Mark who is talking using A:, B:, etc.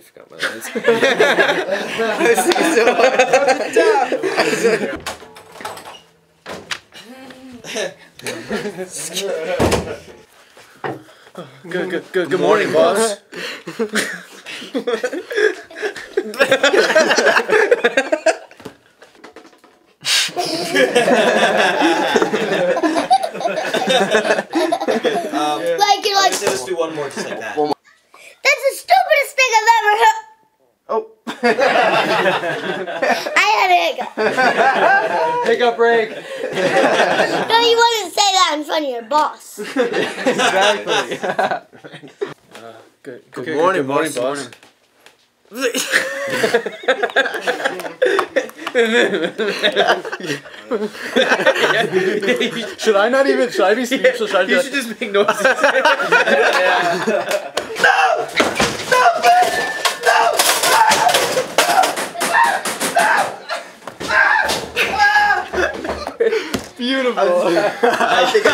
A: forgot my lines. Good morning, boss.
B: Let's do one more just like that.
C: That's the stupidest thing I've ever heard.
D: Oh.
C: I had a hiccup.
D: Hiccup break.
C: No, you wouldn't say that in front of your boss.
D: Exactly.
A: Good morning, boss.
D: Should I not even? Should I be speechless?
A: You should just make noises.
D: Beautiful.
B: I think